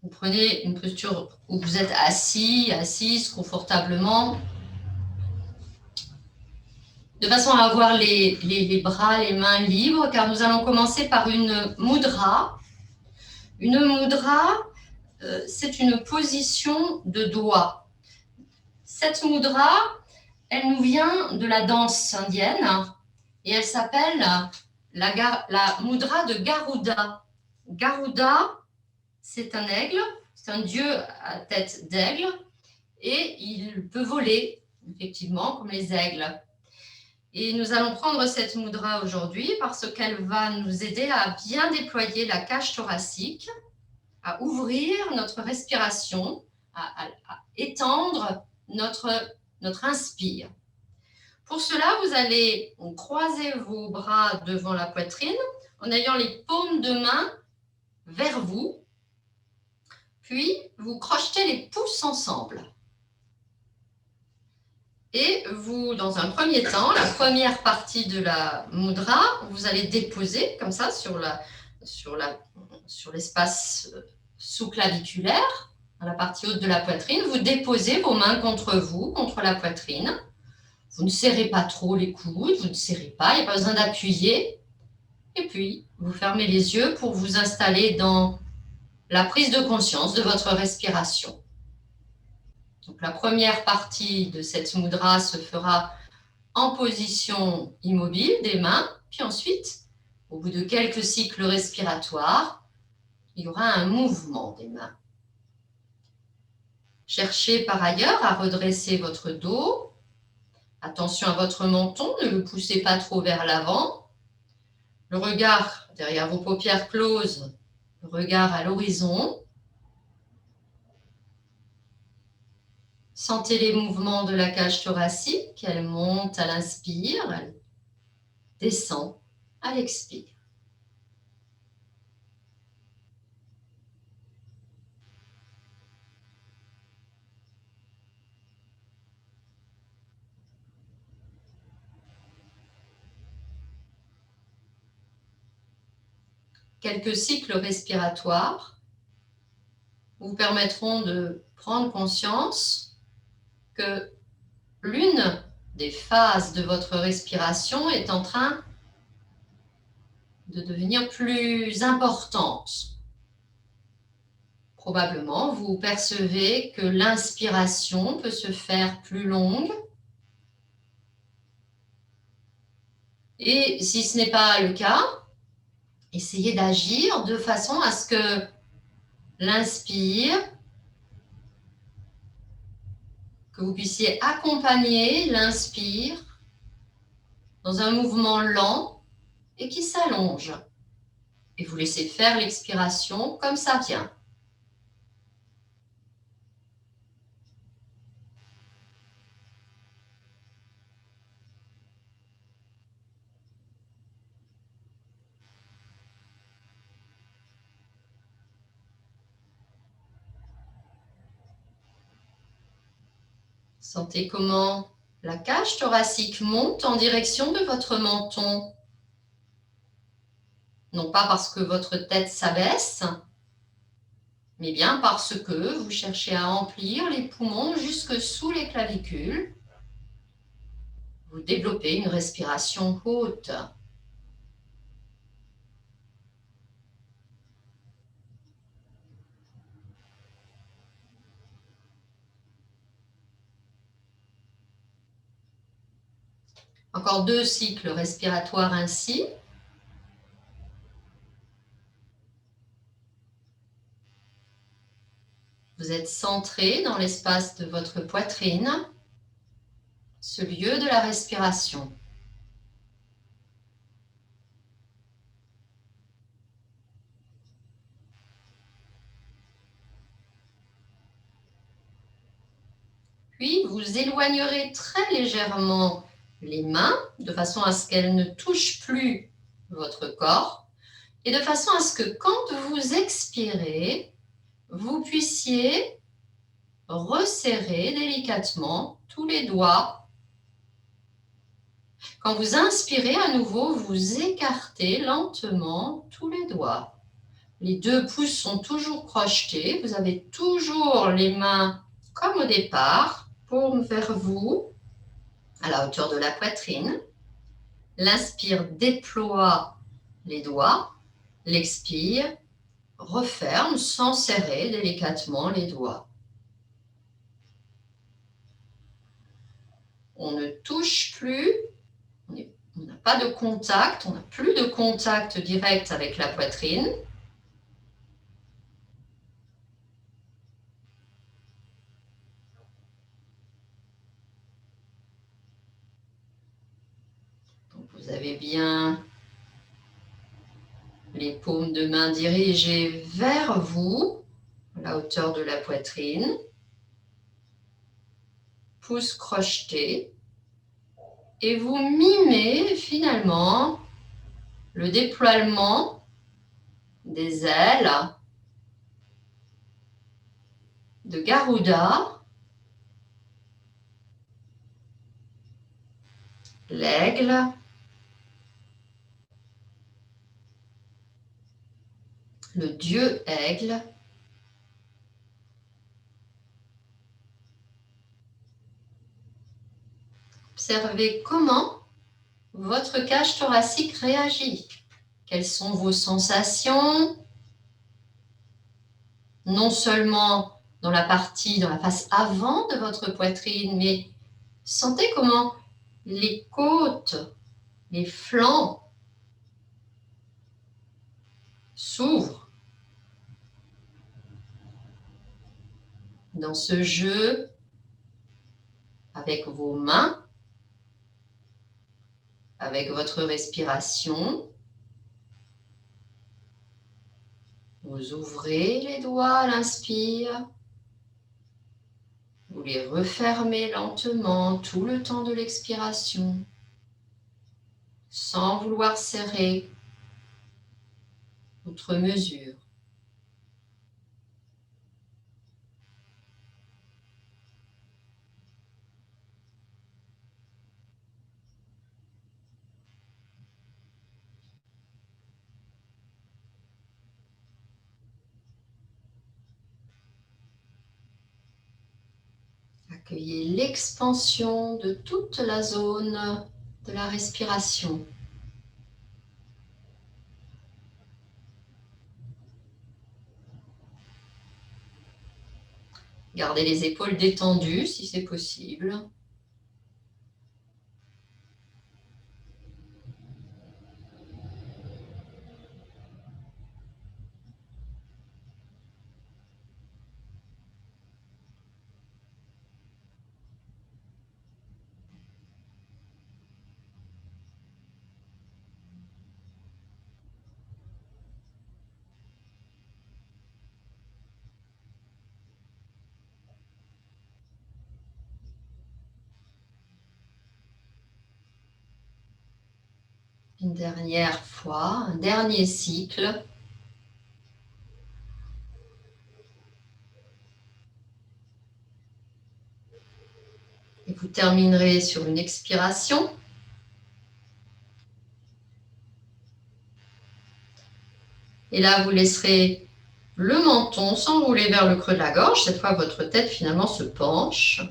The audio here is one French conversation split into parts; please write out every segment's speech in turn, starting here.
Vous prenez une posture où vous êtes assis, assise confortablement, de façon à avoir les bras, les mains libres, car nous allons commencer par une mudra. Une mudra, c'est une position de doigt. Cette mudra, elle nous vient de la danse indienne et elle s'appelle la mudra de Garuda. Garuda, c'est un aigle, c'est un dieu à tête d'aigle et il peut voler, effectivement, comme les aigles. Et nous allons prendre cette mudra aujourd'hui parce qu'elle va nous aider à bien déployer la cage thoracique, à ouvrir notre respiration, à étendre notre inspire. Pour cela, vous allez croiser vos bras devant la poitrine en ayant les paumes de main vers vous, puis vous crochetez les pouces ensemble. Et vous, dans un premier temps, la première partie de la mudra, vous allez déposer comme ça sur l'espace sous-claviculaire, à la partie haute de la poitrine. Vous déposez vos mains contre vous, contre la poitrine. Vous ne serrez pas trop les coudes, vous ne serrez pas, il n'y a pas besoin d'appuyer. Et puis, vous fermez les yeux pour vous installer dans la prise de conscience de votre respiration. Donc, la première partie de cette mudra se fera en position immobile des mains, puis ensuite, au bout de quelques cycles respiratoires, il y aura un mouvement des mains. Cherchez par ailleurs à redresser votre dos. Attention à votre menton, ne le poussez pas trop vers l'avant. Le regard derrière vos paupières closes, le regard à l'horizon. Sentez les mouvements de la cage thoracique, elle monte à l'inspire, elle descend à l'expire. Quelques cycles respiratoires vous permettront de prendre conscience que l'une des phases de votre respiration est en train de devenir plus importante. Probablement, vous percevez que l'inspiration peut se faire plus longue. Et si ce n'est pas le cas, essayez d'agir de façon à ce que l'inspire, que vous puissiez accompagner l'inspire dans un mouvement lent et qui s'allonge. Et vous laissez faire l'expiration comme ça vient. Sentez comment la cage thoracique monte en direction de votre menton. Non pas parce que votre tête s'abaisse, mais bien parce que vous cherchez à remplir les poumons jusque sous les clavicules. Vous développez une respiration haute. Encore 2 cycles respiratoires ainsi. Vous êtes centré dans l'espace de votre poitrine, ce lieu de la respiration. Puis, vous éloignerez très légèrement les mains de façon à ce qu'elles ne touchent plus votre corps et de façon à ce que quand vous expirez, vous puissiez resserrer délicatement tous les doigts. Quand vous inspirez à nouveau, vous écartez lentement tous les doigts. Les 2 pouces sont toujours crochetés. Vous avez toujours les mains comme au départ, paume vers vous, à la hauteur de la poitrine. L'inspire, déploie les doigts. L'expire, referme sans serrer délicatement les doigts. On ne touche plus, on n'a pas de contact, on n'a plus de contact direct avec la poitrine. Donc vous avez bien les paumes de main dirigées vers vous, à la hauteur de la poitrine. Pouces crochetés. Et vous mimez finalement le déploiement des ailes de Garuda, l'aigle, le dieu aigle. Observez comment votre cage thoracique réagit. Quelles sont vos sensations? Non seulement dans la face avant de votre poitrine, mais sentez comment les côtes, les flancs s'ouvrent dans ce jeu avec vos mains, avec votre respiration. Vous ouvrez les doigts à l'inspire. Vous les refermez lentement tout le temps de l'expiration, sans vouloir serrer outre mesure. Accueillez l'expansion de toute la zone de la respiration. Gardez les épaules détendues si c'est possible. Une dernière fois, un dernier cycle. Et vous terminerez sur une expiration. Et là, vous laisserez le menton s'enrouler vers le creux de la gorge. Cette fois, votre tête finalement se penche.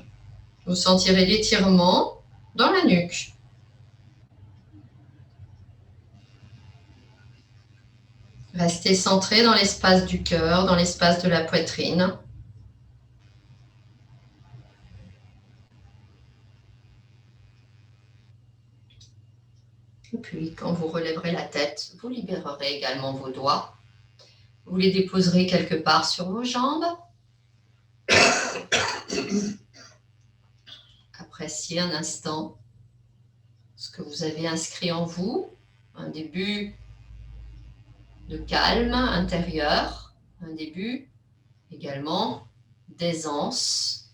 Vous sentirez l'étirement dans la nuque. Restez centré dans l'espace du cœur, dans l'espace de la poitrine. Et puis, quand vous relèverez la tête, vous libérerez également vos doigts. Vous les déposerez quelque part sur vos jambes. Appréciez un instant ce que vous avez inscrit en vous, un début de calme intérieur, un début également d'aisance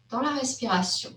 dans la respiration.